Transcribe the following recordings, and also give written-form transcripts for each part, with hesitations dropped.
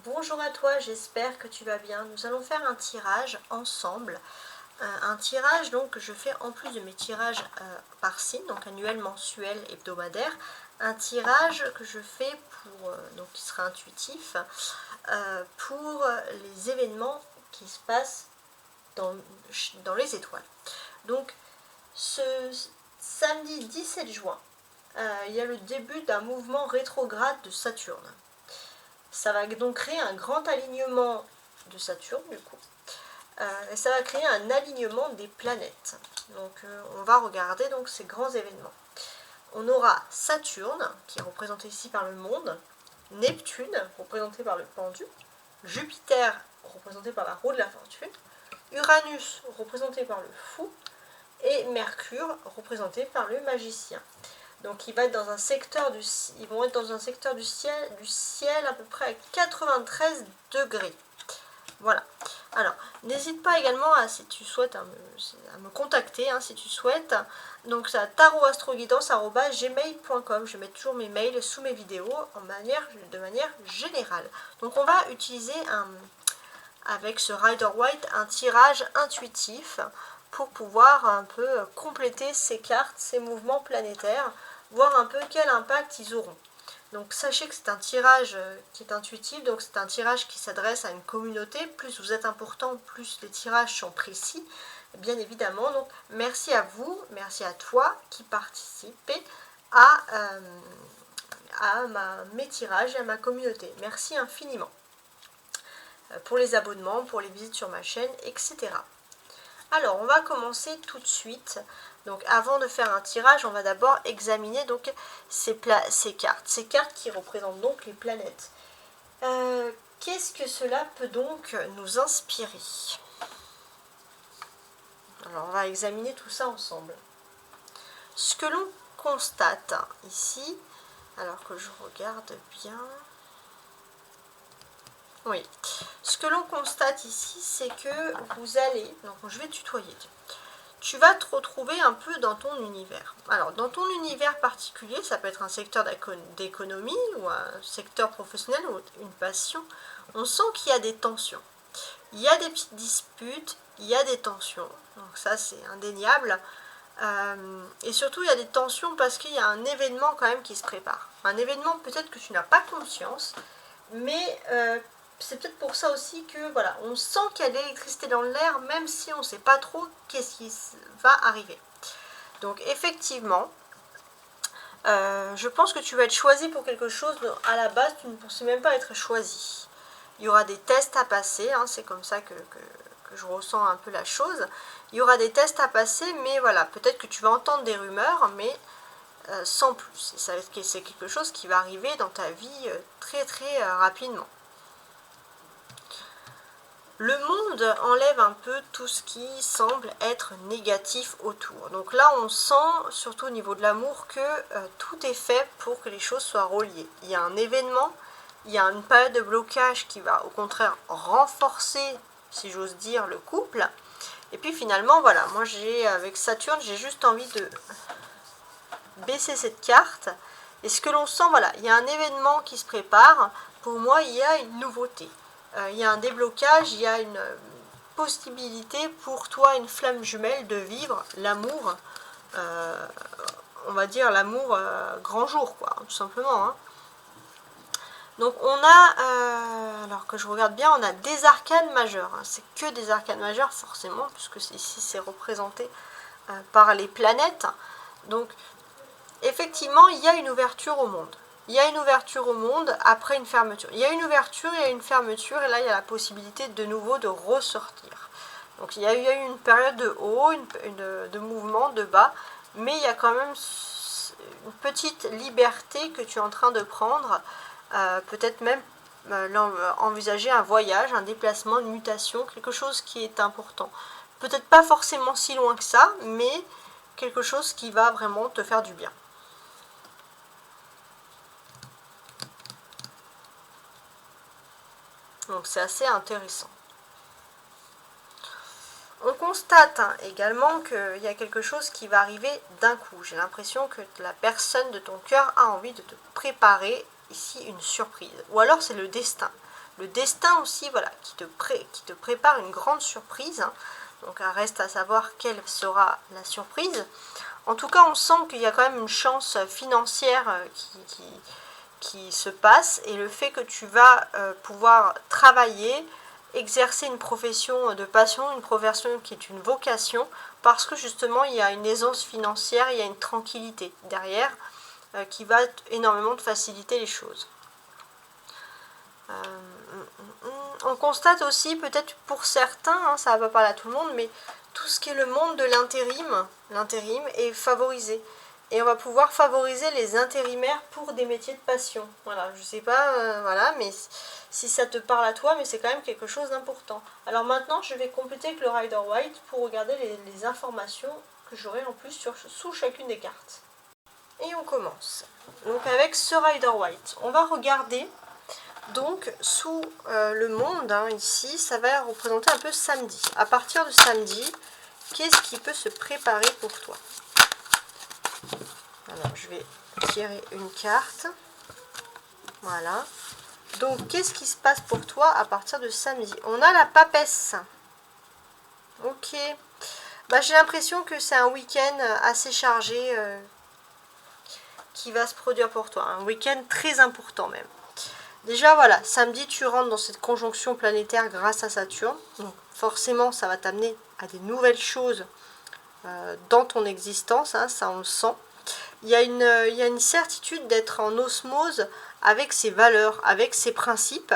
Bonjour à toi, j'espère que tu vas bien. Nous allons faire un tirage ensemble. Un tirage donc que je fais en plus de mes tirages par signe, donc annuel, mensuel, hebdomadaire. Un tirage que je fais pour, donc qui sera intuitif, pour les événements qui se passent dans les étoiles. Donc ce samedi 17 juin, il y a le début d'un mouvement rétrograde de Saturne. Ça va donc créer un grand alignement de Saturne du coup. Et ça va créer un alignement des planètes. Donc on va regarder donc ces grands événements. On aura Saturne, qui est représenté ici par le monde, Neptune, représenté par le pendu, Jupiter, représenté par la roue de la fortune, Uranus, représenté par le fou, et Mercure, représenté par le magicien. Donc ils vont être dans un secteur du ciel à peu près à 93 degrés. Voilà. Alors, n'hésite pas également si tu souhaites à me contacter, si tu souhaites. Donc c'est à tarotastroguidance@gmail.com. Je mets toujours mes mails sous mes vidéos de manière générale. Donc on va utiliser avec ce Rider-Waite un tirage intuitif pour pouvoir un peu compléter ces cartes, ces mouvements planétaires, voir un peu quel impact ils auront. Donc sachez que c'est un tirage qui est intuitif, donc c'est un tirage qui s'adresse à une communauté. Plus vous êtes important, plus les tirages sont précis, bien évidemment. Donc merci à vous, merci à toi qui participez à mes tirages et à ma communauté. Merci infiniment pour les abonnements, pour les visites sur ma chaîne, etc. Alors, on va commencer tout de suite. Donc, avant de faire un tirage, on va d'abord examiner donc ces cartes. Ces cartes qui représentent donc les planètes. Qu'est-ce que cela peut donc nous inspirer? Alors, on va examiner tout ça ensemble. Ce que l'on constate ici, alors que je regarde bien... Oui, ce que l'on constate ici, c'est que vous allez... Donc, je vais tutoyer. Tu vas te retrouver un peu dans ton univers. Alors, dans ton univers particulier, ça peut être un secteur d'économie ou un secteur professionnel ou une passion. On sent qu'il y a des tensions. Il y a des petites disputes, il y a des tensions. Donc ça, c'est indéniable. Et surtout, il y a des tensions parce qu'il y a un événement quand même qui se prépare. Un événement peut-être que tu n'as pas conscience, mais... c'est peut-être pour ça aussi que voilà, on sent qu'il y a de l'électricité dans l'air, même si on ne sait pas trop qu'est-ce qui va arriver. Donc effectivement, je pense que tu vas être choisi pour quelque chose. À la base, tu ne pensais même pas être choisi. Il y aura des tests à passer, c'est comme ça que je ressens un peu la chose. Il y aura des tests à passer, mais voilà, peut-être que tu vas entendre des rumeurs, mais sans plus. C'est quelque chose qui va arriver dans ta vie très très rapidement. Le monde enlève un peu tout ce qui semble être négatif autour. Donc là, on sent, surtout au niveau de l'amour, que tout est fait pour que les choses soient reliées. Il y a un événement, il y a une période de blocage qui va au contraire renforcer, si j'ose dire, le couple. Et puis finalement, voilà, moi avec Saturne, j'ai juste envie de baisser cette carte. Et ce que l'on sent, voilà, il y a un événement qui se prépare. Pour moi, il y a une nouveauté. Il y a un déblocage, il y a une possibilité pour toi, une flamme jumelle, de vivre l'amour, on va dire l'amour grand jour, quoi, tout simplement. Donc on a, alors que je regarde bien, on a des arcanes majeures. C'est que des arcanes majeures, forcément, puisque ici c'est représenté par les planètes. Donc effectivement, il y a une ouverture au monde. Il y a une ouverture au monde après une fermeture. Il y a une ouverture, il y a une fermeture, et là, il y a la possibilité de nouveau de ressortir. Donc, il y a eu une période de haut, de mouvement, de bas, mais il y a quand même une petite liberté que tu es en train de prendre. Peut-être même envisager un voyage, un déplacement, une mutation, quelque chose qui est important. Peut-être pas forcément si loin que ça, mais quelque chose qui va vraiment te faire du bien. Donc c'est assez intéressant. On constate également qu'il y a quelque chose qui va arriver d'un coup. J'ai l'impression que la personne de ton cœur a envie de te préparer ici une surprise. Ou alors c'est le destin. le destin aussi, voilà, qui te prépare une grande surprise, hein. Donc reste à savoir quelle sera la surprise. En tout cas, on sent qu'il y a quand même une chance financière qui se passe, et le fait que tu vas pouvoir travailler, exercer une profession de passion, une profession qui est une vocation, parce que justement il y a une aisance financière, il y a une tranquillité derrière qui va énormément te faciliter les choses. On constate aussi, peut-être pour certains, hein, ça va pas parler à tout le monde, mais tout ce qui est le monde de l'intérim est favorisé. Et on va pouvoir favoriser les intérimaires pour des métiers de passion. Voilà, je sais pas, voilà, mais si ça te parle à toi, mais c'est quand même quelque chose d'important. Alors maintenant, je vais compléter avec le Rider White pour regarder les informations que j'aurai en plus sous chacune des cartes. Et on commence. Donc avec ce Rider White, on va regarder donc sous le monde, hein, ici, ça va représenter un peu samedi. À partir de samedi, qu'est-ce qui peut se préparer pour toi? Alors, je vais tirer une carte. Voilà. Donc, qu'est-ce qui se passe pour toi à partir de samedi? On a la papesse. Ok. Bah, j'ai l'impression que c'est un week-end assez chargé qui va se produire pour toi. Un week-end très important même. Déjà, voilà, samedi, tu rentres dans cette conjonction planétaire grâce à Saturne. Donc, forcément, ça va t'amener à des nouvelles choses dans ton existence, hein, ça on le sent. Il y a une certitude d'être en osmose avec ses valeurs, avec ses principes.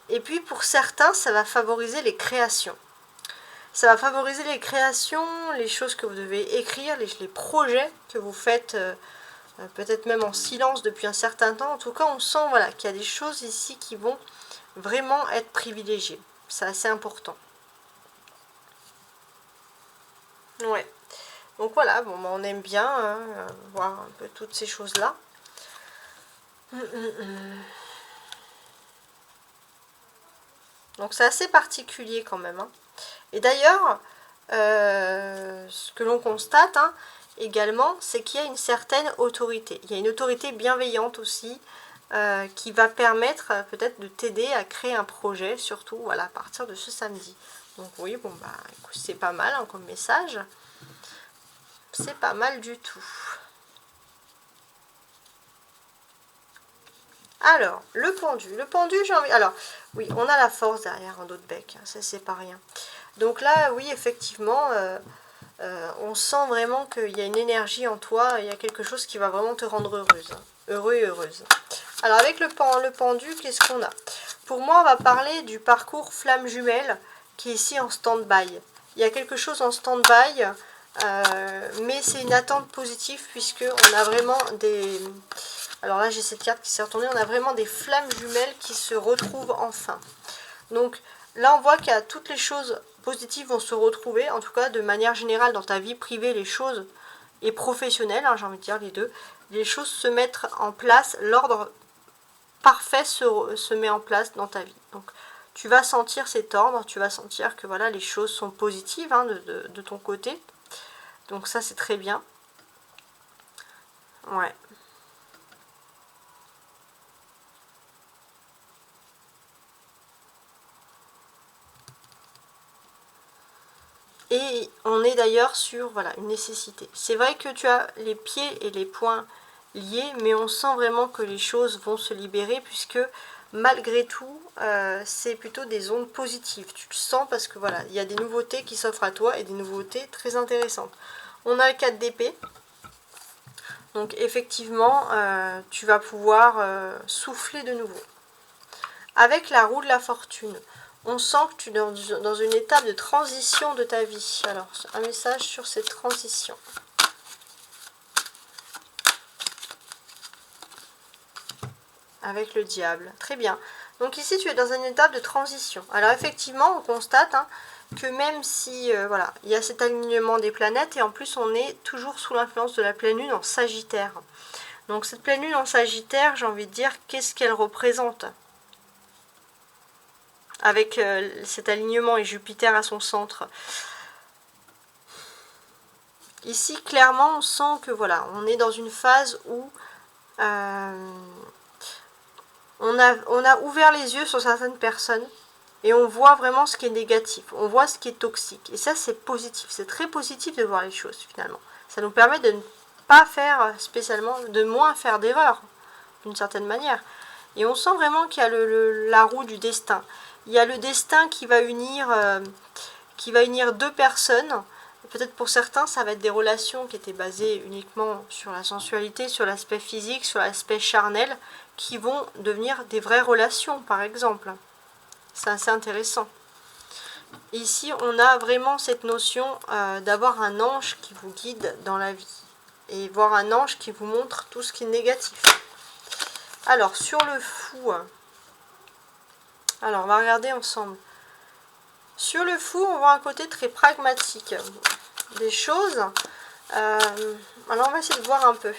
Et puis, pour certains, ça va favoriser les créations. Ça va favoriser les créations, les choses que vous devez écrire, les projets que vous faites peut-être même en silence depuis un certain temps. En tout cas, on sent voilà, qu'il y a des choses ici qui vont vraiment être privilégiées. C'est assez important. Ouais. Donc voilà, bon, on aime bien hein, voir un peu toutes ces choses-là. Donc c'est assez particulier quand même. Hein. Et d'ailleurs, ce que l'on constate hein, également, c'est qu'il y a une certaine autorité. Il y a une autorité bienveillante aussi qui va permettre peut-être de t'aider à créer un projet, surtout voilà, à partir de ce samedi. Donc oui, bon bah écoute, c'est pas mal hein, comme message. C'est pas mal du tout. Alors, le pendu. Le pendu, j'ai envie... Alors, oui, on a la force derrière un autre bec. Hein, ça, c'est pas rien. Donc là, oui, effectivement, on sent vraiment qu'il y a une énergie en toi. Il y a quelque chose qui va vraiment te rendre heureuse. Hein, heureux et heureuse. Alors, avec le pendu, qu'est-ce qu'on a? Pour moi, on va parler du parcours flamme jumelle qui est ici en stand-by. Il y a quelque chose en stand-by, mais c'est une attente positive puisqu'on a vraiment des... Alors là, j'ai cette carte qui s'est retournée. On a vraiment des flammes jumelles qui se retrouvent enfin. Donc là, on voit qu'il y a toutes les choses positives vont se retrouver. En tout cas, de manière générale, dans ta vie privée, les choses et professionnelles, hein, j'ai envie de dire les deux, les choses se mettent en place. L'ordre parfait se met en place dans ta vie. Donc, tu vas sentir cet ordre. Tu vas sentir que voilà, les choses sont positives hein, de ton côté. Donc ça, c'est très bien. Ouais. Et on est d'ailleurs sur voilà, une nécessité. C'est vrai que tu as les pieds et les poings liés, mais on sent vraiment que les choses vont se libérer puisque malgré tout, c'est plutôt des ondes positives. Tu le sens parce que voilà, il y a des nouveautés qui s'offrent à toi et des nouveautés très intéressantes. On a le 4 d'épée. Donc effectivement, tu vas pouvoir souffler de nouveau. Avec la roue de la fortune, on sent que tu es dans une étape de transition de ta vie. Alors, un message sur cette transition. Avec le diable. Très bien. Donc ici, tu es dans une étape de transition. Alors effectivement, on constate hein, que même si voilà, il y a cet alignement des planètes, et en plus, on est toujours sous l'influence de la pleine lune en Sagittaire. Donc cette pleine lune en Sagittaire, j'ai envie de dire, qu'est-ce qu'elle représente ? Avec cet alignement et Jupiter à son centre. Ici, clairement, on sent que voilà, on est dans une phase où on a ouvert les yeux sur certaines personnes et on voit vraiment ce qui est négatif, on voit ce qui est toxique. Et ça, c'est positif, c'est très positif de voir les choses finalement. Ça nous permet de ne pas faire spécialement, de moins faire d'erreurs, d'une certaine manière. Et on sent vraiment qu'il y a la roue du destin. Il y a le destin qui va unir deux personnes. Peut-être pour certains, ça va être des relations qui étaient basées uniquement sur la sensualité, sur l'aspect physique, sur l'aspect charnel, qui vont devenir des vraies relations, par exemple. C'est assez intéressant. Ici, on a vraiment cette notion d'avoir un ange qui vous guide dans la vie. Et voir un ange qui vous montre tout ce qui est négatif. Alors, sur le fou, alors on va regarder ensemble. Sur le fou, on voit un côté très pragmatique des choses. Alors, on va essayer de voir un peu.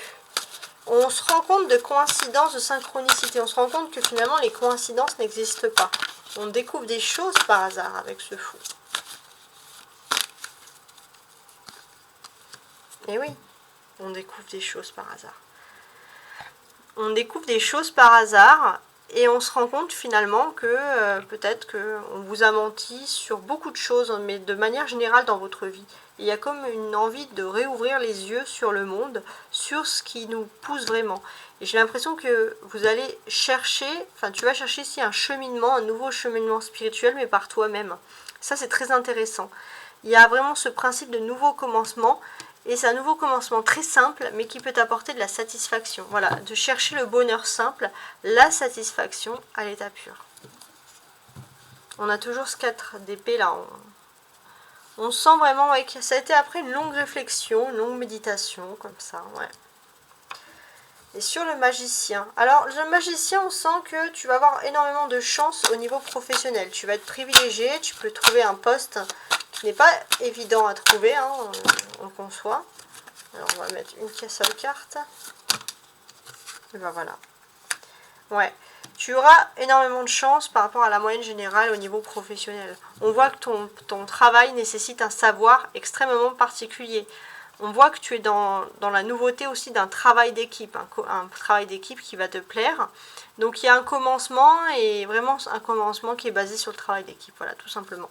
On se rend compte de coïncidences, de synchronicité. On se rend compte que finalement, les coïncidences n'existent pas. On découvre des choses par hasard avec ce fou. Et oui, on découvre des choses par hasard. On découvre des choses par hasard et on se rend compte finalement que peut-être qu'on vous a menti sur beaucoup de choses, mais de manière générale dans votre vie. Il y a comme une envie de réouvrir les yeux sur le monde, sur ce qui nous pousse vraiment. Et j'ai l'impression que vous allez chercher, enfin tu vas chercher ici un cheminement, un nouveau cheminement spirituel, mais par toi-même. Ça c'est très intéressant. Il y a vraiment ce principe de nouveau commencement. Et c'est un nouveau commencement très simple, mais qui peut apporter de la satisfaction. Voilà, de chercher le bonheur simple, la satisfaction à l'état pur. On a toujours ce 4 d'épée là. On sent vraiment que ça a été après une longue réflexion, une longue méditation, comme ça, ouais. Et sur le magicien. Alors, le magicien, on sent que tu vas avoir énormément de chance au niveau professionnel. Tu vas être privilégié, tu peux trouver un poste qui n'est pas évident à trouver, hein, on le conçoit. Alors, on va mettre une seule carte. Et ben voilà. Ouais. Tu auras énormément de chance par rapport à la moyenne générale au niveau professionnel. On voit que ton travail nécessite un savoir extrêmement particulier. On voit que tu es dans la nouveauté aussi d'un travail d'équipe, un travail d'équipe qui va te plaire. Donc il y a un commencement, et vraiment un commencement qui est basé sur le travail d'équipe, voilà, tout simplement.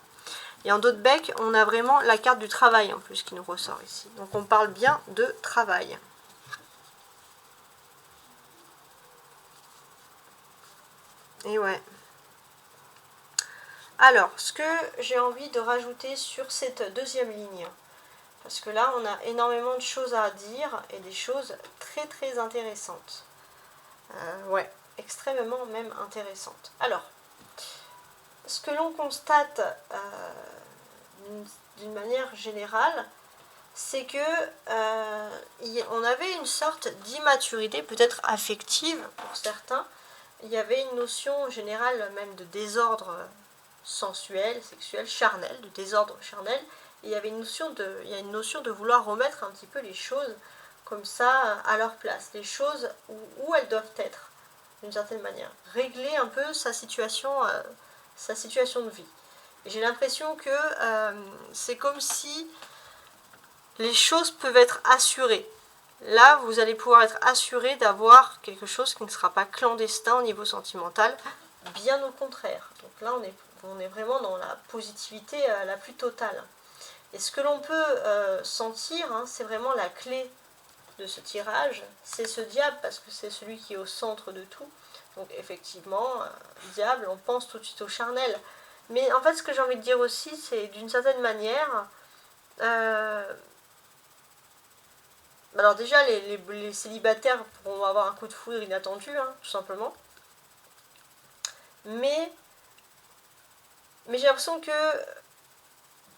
Et en d'autres becs, on a vraiment la carte du travail en plus qui nous ressort ici. Donc on parle bien de travail. Et ouais. Alors, ce que j'ai envie de rajouter sur cette deuxième ligne, parce que là, on a énormément de choses à dire et des choses très très intéressantes. Ouais, extrêmement même intéressantes. Alors, ce que l'on constate d'une manière générale, c'est que on avait une sorte d'immaturité, peut-être affective pour certains. Il y avait une notion générale même de désordre sensuel, sexuel, charnel, de désordre charnel. Et il y avait une notion de vouloir remettre un petit peu les choses comme ça à leur place, les choses où elles doivent être, d'une certaine manière. Régler un peu sa situation de vie. Et j'ai l'impression que c'est comme si les choses peuvent être assurées. Là, vous allez pouvoir être assuré d'avoir quelque chose qui ne sera pas clandestin au niveau sentimental, bien au contraire. Donc là, on est vraiment dans la positivité la plus totale. Et ce que l'on peut sentir, hein, c'est vraiment la clé de ce tirage, c'est ce diable, parce que c'est celui qui est au centre de tout. Donc effectivement, diable, on pense tout de suite au charnel. Mais en fait, ce que j'ai envie de dire aussi, c'est d'une certaine manière... alors déjà, les célibataires pourront avoir un coup de foudre inattendu, hein, tout simplement. Mais j'ai l'impression que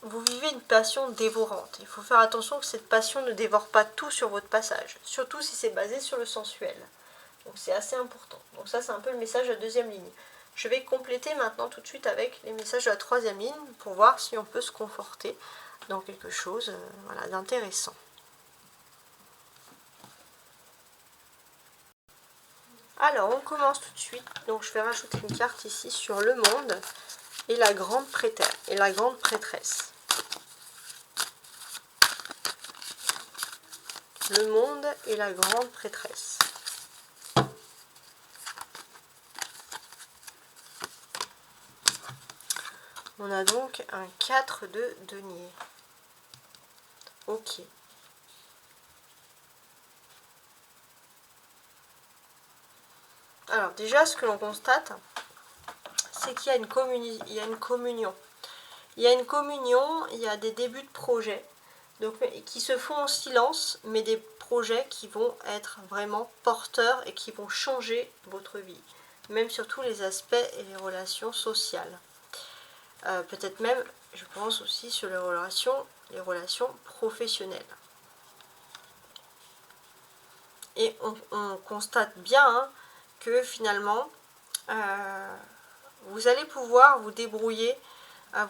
vous vivez une passion dévorante. Il faut faire attention que cette passion ne dévore pas tout sur votre passage, surtout si c'est basé sur le sensuel. Donc c'est assez important. Donc ça, c'est un peu le message de la deuxième ligne. Je vais compléter maintenant tout de suite avec les messages de la troisième ligne pour voir si on peut se conforter dans quelque chose voilà, d'intéressant. Alors, on commence tout de suite. Donc, je vais rajouter une carte ici sur le monde et la grande prêtresse. Le monde et la grande prêtresse. On a donc un 4 de denier. Ok. Alors déjà, ce que l'on constate, c'est qu'il y a une communion. Il y a une communion, il y a des débuts de projets donc, qui se font en silence, mais des projets qui vont être vraiment porteurs et qui vont changer votre vie, même sur tous les aspects et les relations sociales. Peut-être même, je pense aussi sur les relations professionnelles. Et on constate bien hein, que finalement, vous allez pouvoir vous débrouiller,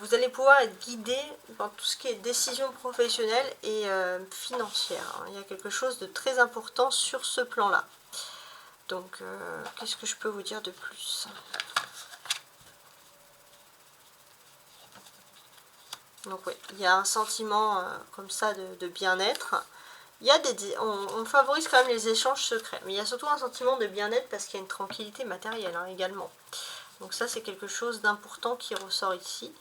vous allez pouvoir être guidé dans tout ce qui est décision professionnelle et financière. Il y a quelque chose de très important sur ce plan-là. Donc, qu'est-ce que je peux vous dire de plus ? Donc oui, il y a un sentiment comme ça de bien-être. Il y a on favorise quand même les échanges secrets, mais il y a surtout un sentiment de bien-être parce qu'il y a une tranquillité matérielle hein, également. Donc ça c'est quelque chose d'important qui ressort ici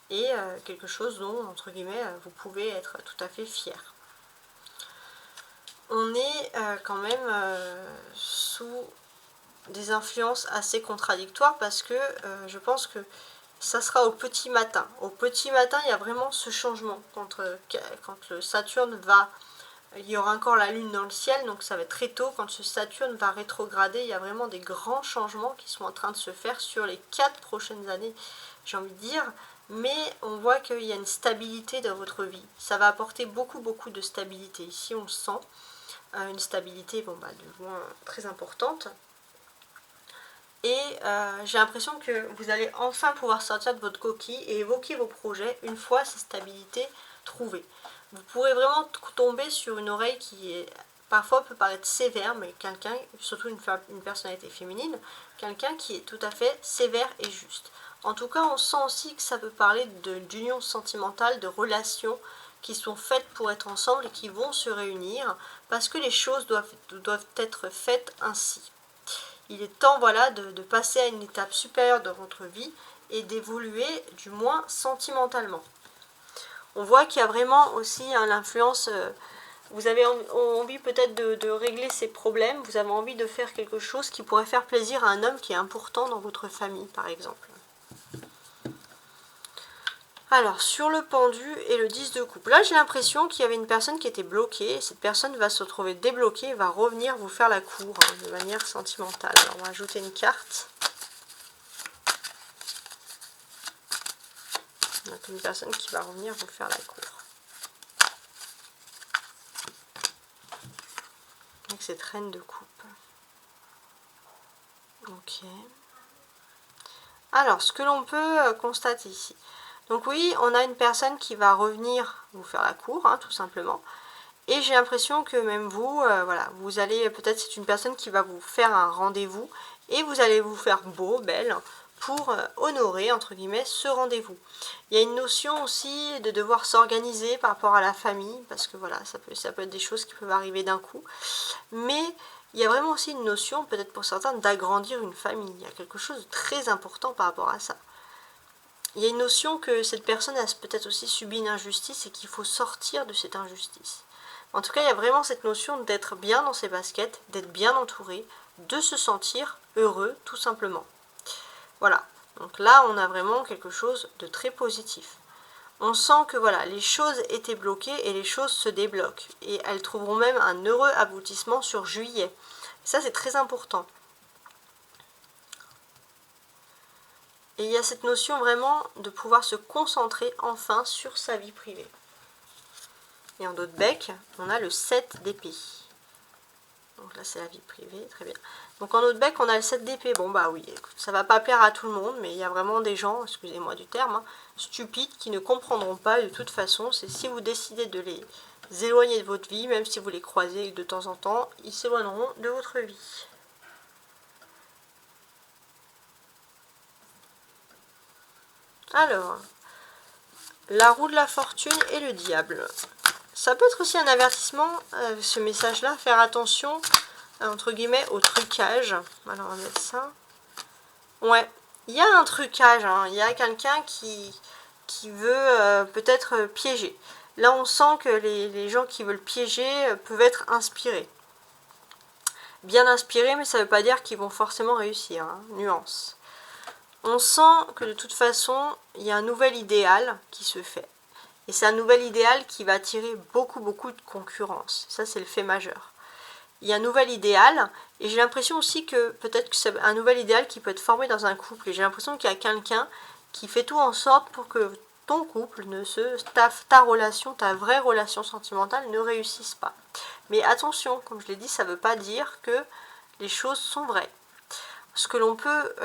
et quelque chose dont, entre guillemets, vous pouvez être tout à fait fier. On est quand même sous des influences assez contradictoires parce que je pense que ça sera au petit matin. Au petit matin, il y a vraiment ce changement. Quand le Saturne va... Il y aura encore la Lune dans le ciel, donc ça va être très tôt. Quand ce Saturne va rétrograder, il y a vraiment des grands changements qui sont en train de se faire sur les 4 prochaines années, j'ai envie de dire. Mais on voit qu'il y a une stabilité dans votre vie. Ça va apporter beaucoup de stabilité. Ici, on le sent. Une stabilité, de loin très importante. Et j'ai l'impression que vous allez enfin pouvoir sortir de votre coquille et évoquer vos projets une fois ces stabilités trouvées. Vous pourrez vraiment tomber sur une oreille qui est, parfois peut paraître sévère, mais quelqu'un, surtout une personnalité féminine, quelqu'un qui est tout à fait sévère et juste. En tout cas, on sent aussi que ça peut parler d'union sentimentale, de relations qui sont faites pour être ensemble et qui vont se réunir parce que les choses doivent être faites ainsi. Il est temps voilà, de passer à une étape supérieure dans votre vie et d'évoluer du moins sentimentalement. On voit qu'il y a vraiment aussi l'influence, vous avez envie peut-être de régler ces problèmes, vous avez envie de faire quelque chose qui pourrait faire plaisir à un homme qui est important dans votre famille par exemple. Alors, sur le pendu et le 10 de coupe, là j'ai l'impression qu'il y avait une personne qui était bloquée. Cette personne va se retrouver débloquée et va revenir vous faire la cour de manière sentimentale. Alors, on va ajouter une carte. Donc, une personne qui va revenir vous faire la cour. Donc, cette reine de coupe. Ok. Alors, ce que l'on peut constater ici. Donc oui, on a une personne qui va revenir vous faire la cour, hein, tout simplement. Et j'ai l'impression que même vous, voilà, vous allez, peut-être c'est une personne qui va vous faire un rendez-vous et vous allez vous faire beau, belle, pour honorer, entre guillemets, ce rendez-vous. Il y a une notion aussi de devoir s'organiser par rapport à la famille, parce que voilà, ça peut être des choses qui peuvent arriver d'un coup. Mais il y a vraiment aussi une notion, peut-être pour certains, d'agrandir une famille. Il y a quelque chose de très important par rapport à ça. Il y a une notion que cette personne a peut-être aussi subi une injustice et qu'il faut sortir de cette injustice. En tout cas, il y a vraiment cette notion d'être bien dans ses baskets, d'être bien entouré, de se sentir heureux, tout simplement. Voilà, donc là, on a vraiment quelque chose de très positif. On sent que voilà, les choses étaient bloquées et les choses se débloquent. Et elles trouveront même un heureux aboutissement sur juillet. Ça, c'est très important. Et il y a cette notion vraiment de pouvoir se concentrer enfin sur sa vie privée. Et en dos de bec, on a le 7 d'épée. Donc là, c'est la vie privée, très bien. Donc en dos de bec, on a le 7 d'épée. Bon bah oui, écoute, ça va pas plaire à tout le monde, mais il y a vraiment des gens, excusez-moi du terme, hein, stupides qui ne comprendront pas de toute façon. C'est si vous décidez de les éloigner de votre vie, même si vous les croisez de temps en temps, ils s'éloigneront de votre vie. Alors, la roue de la fortune et le diable. Ça peut être aussi un avertissement, ce message-là, faire attention, entre guillemets, au trucage. Alors, on va mettre ça. Ouais, il y a un trucage, hein. Il y a quelqu'un qui qui veut peut-être piéger. Là, on sent que les gens qui veulent piéger peuvent être inspirés. Bien inspirés, mais ça ne veut pas dire qu'ils vont forcément réussir, hein, nuance. On sent que de toute façon, il y a un nouvel idéal qui se fait. Et c'est un nouvel idéal qui va attirer beaucoup de concurrence. Ça, c'est le fait majeur. Il y a un nouvel idéal, et j'ai l'impression aussi que peut-être que c'est un nouvel idéal qui peut être formé dans un couple. Et j'ai l'impression qu'il y a quelqu'un qui fait tout en sorte pour que ton couple, ta relation, ta vraie relation sentimentale ne réussisse pas. Mais attention, comme je l'ai dit, ça ne veut pas dire que les choses sont vraies. Ce que l'on peut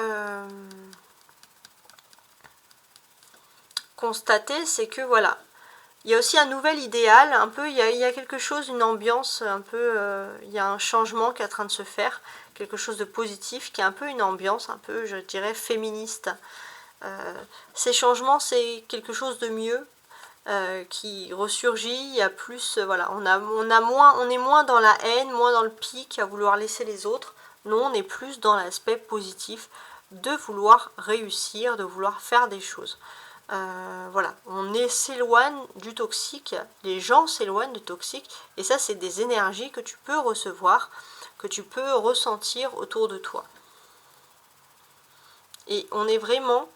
constater, c'est que voilà, il y a aussi un nouvel idéal, un peu, il y a quelque chose, une ambiance, un peu, il y a un changement qui est en train de se faire, quelque chose de positif, qui est un peu une ambiance, un peu, je dirais, féministe. Ces changements, c'est quelque chose de mieux, qui ressurgit, il y a plus, voilà, on est moins dans la haine, moins dans le pic, à vouloir laisser les autres. Non, on est plus dans l'aspect positif, de vouloir réussir, de vouloir faire des choses. Voilà, s'éloigne du toxique, les gens s'éloignent du toxique, et ça c'est des énergies que tu peux recevoir, que tu peux ressentir autour de toi. Et on est vraiment,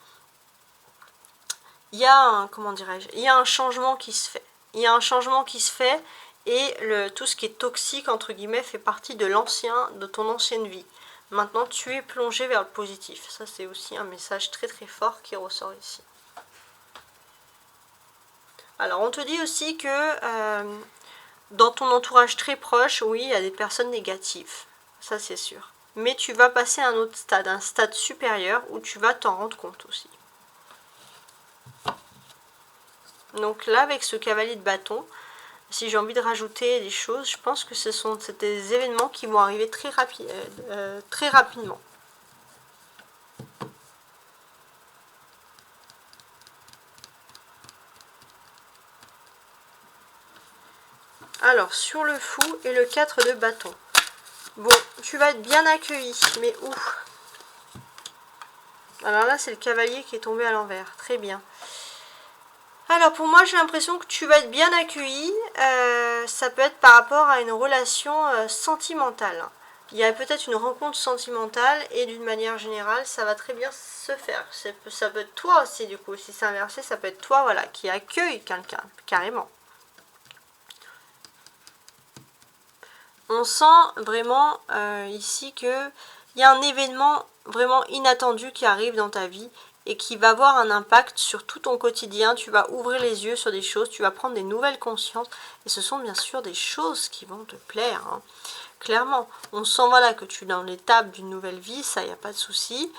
il y a un, comment dirais-je, il y a un changement qui se fait. Il y a un changement qui se fait, et tout ce qui est toxique, entre guillemets, fait partie de ton ancienne vie. Maintenant, tu es plongé vers le positif. Ça, c'est aussi un message très fort qui ressort ici. Alors, on te dit aussi que dans ton entourage très proche, oui, il y a des personnes négatives. Ça, c'est sûr. Mais tu vas passer à un autre stade, un stade supérieur, où tu vas t'en rendre compte aussi. Donc là, avec ce cavalier de bâton, si j'ai envie de rajouter des choses, je pense que c'est des événements qui vont arriver très rapidement. Alors, sur le fou et le 4 de bâton. Bon, tu vas être bien accueilli, mais où? Alors là, c'est le cavalier qui est tombé à l'envers. Très bien. Alors, pour moi, j'ai l'impression que tu vas être bien accueilli. Ça peut être par rapport à une relation sentimentale. Il y a peut-être une rencontre sentimentale et d'une manière générale, ça va très bien se faire. Ça peut être toi aussi, du coup. Si c'est inversé, ça peut être toi, voilà, qui accueille quelqu'un, carrément. On sent vraiment ici qu'il y a un événement vraiment inattendu qui arrive dans ta vie et qui va avoir un impact sur tout ton quotidien. Tu vas ouvrir les yeux sur des choses, tu vas prendre des nouvelles consciences et ce sont bien sûr des choses qui vont te plaire, hein. Clairement, on sent voilà, que tu es dans l'étape d'une nouvelle vie, ça, il n'y a pas de souci.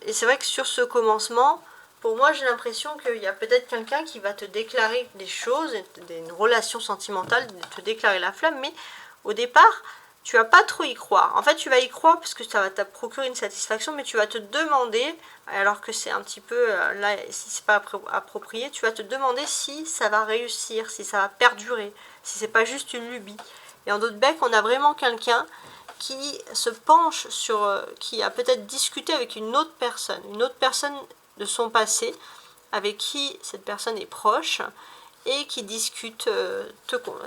Et c'est vrai que sur ce commencement, pour moi, j'ai l'impression qu'il y a peut-être quelqu'un qui va te déclarer des choses, une relation sentimentale, te déclarer la flamme, mais au départ, tu vas pas trop y croire. En fait, tu vas y croire parce que ça va te procurer une satisfaction, mais tu vas te demander, alors que c'est un petit peu, là, si c'est pas approprié, tu vas te demander si ça va réussir, si ça va perdurer, si c'est pas juste une lubie. Et en d'autres becs, on a vraiment quelqu'un qui se penche sur, qui a peut-être discuté avec une autre personne de son passé, avec qui cette personne est proche, et qui discute,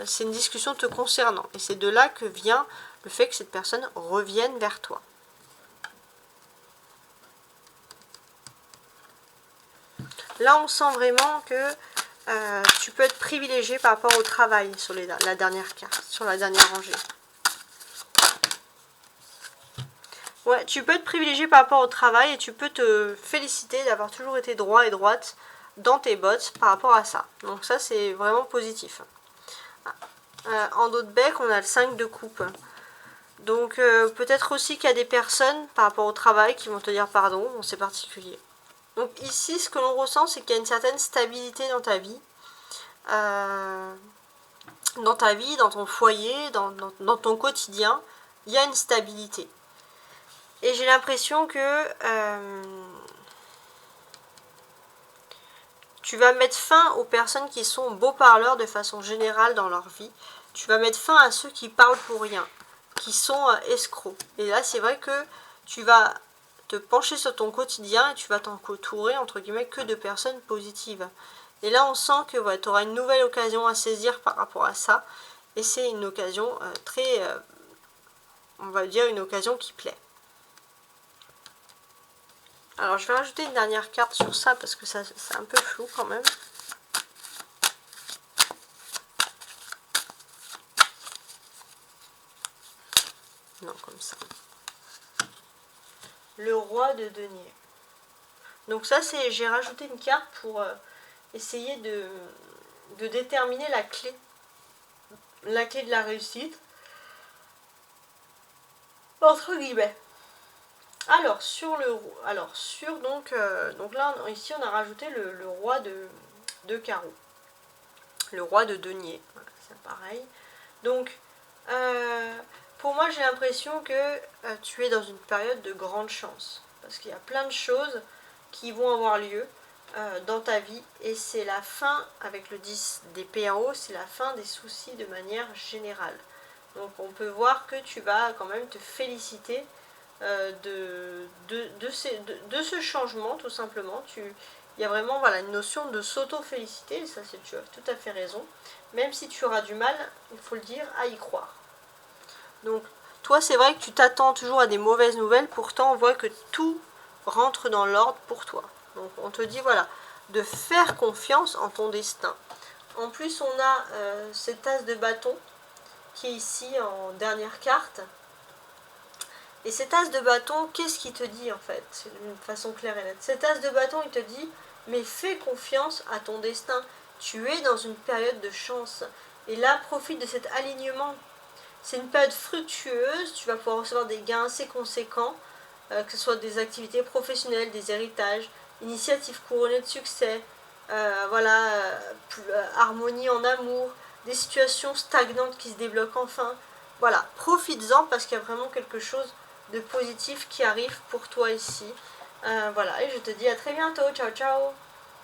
c'est une discussion te concernant. Et c'est de là que vient le fait que cette personne revienne vers toi. Là, on sent vraiment que tu peux être privilégié par rapport au travail sur la dernière carte, sur la dernière rangée. Ouais, tu peux être privilégié par rapport au travail et tu peux te féliciter d'avoir toujours été droit et droite dans tes bottes par rapport à ça. Donc ça, c'est vraiment positif. En d'autres becs, on a le 5 de coupe. Donc peut-être aussi qu'il y a des personnes par rapport au travail qui vont te dire pardon, bon, c'est particulier. Donc ici, ce que l'on ressent, c'est qu'il y a une certaine stabilité dans ta vie. Dans ton foyer, dans ton quotidien, il y a une stabilité. Et j'ai l'impression que tu vas mettre fin aux personnes qui sont beaux parleurs de façon générale dans leur vie. Tu vas mettre fin à ceux qui parlent pour rien, qui sont escrocs. Et là, c'est vrai que tu vas te pencher sur ton quotidien et tu vas t'entourer entre guillemets que de personnes positives. Et là on sent que ouais, tu auras une nouvelle occasion à saisir par rapport à ça. Et c'est une occasion très, on va dire une occasion qui plaît. Alors je vais rajouter une dernière carte sur ça parce que ça c'est un peu flou quand même. Non, comme ça. Le roi de denier. Donc ça c'est, j'ai rajouté une carte pour essayer de déterminer la clé de la réussite. Entre guillemets. Alors donc là ici on a rajouté le roi de carreau, le roi de denier, voilà, c'est pareil. Donc pour moi j'ai l'impression que tu es dans une période de grande chance parce qu'il y a plein de choses qui vont avoir lieu dans ta vie et c'est la fin avec le 10 d'épée en haut, c'est la fin des soucis de manière générale. Donc on peut voir que tu vas quand même te féliciter de ce changement tout simplement. Il y a vraiment voilà, une notion de s'auto-féliciter, et ça tu as tout à fait raison. Même si tu auras du mal, il faut le dire, à y croire. Donc toi c'est vrai que tu t'attends toujours à des mauvaises nouvelles, pourtant on voit que tout rentre dans l'ordre pour toi. Donc on te dit voilà, de faire confiance en ton destin. En plus on a cette as de bâton qui est ici en dernière carte. Et cet as de bâton, qu'est-ce qu'il te dit en fait? D'une façon claire et nette. Cet as de bâton, il te dit, mais fais confiance à ton destin. Tu es dans une période de chance. Et là, profite de cet alignement. C'est une période fructueuse, tu vas pouvoir recevoir des gains assez conséquents, que ce soit des activités professionnelles, des héritages, initiatives couronnées de succès, harmonie en amour, des situations stagnantes qui se débloquent enfin. Voilà, profites-en parce qu'il y a vraiment quelque chose de positif qui arrive pour toi ici. Voilà, et je te dis à très bientôt. Ciao, ciao!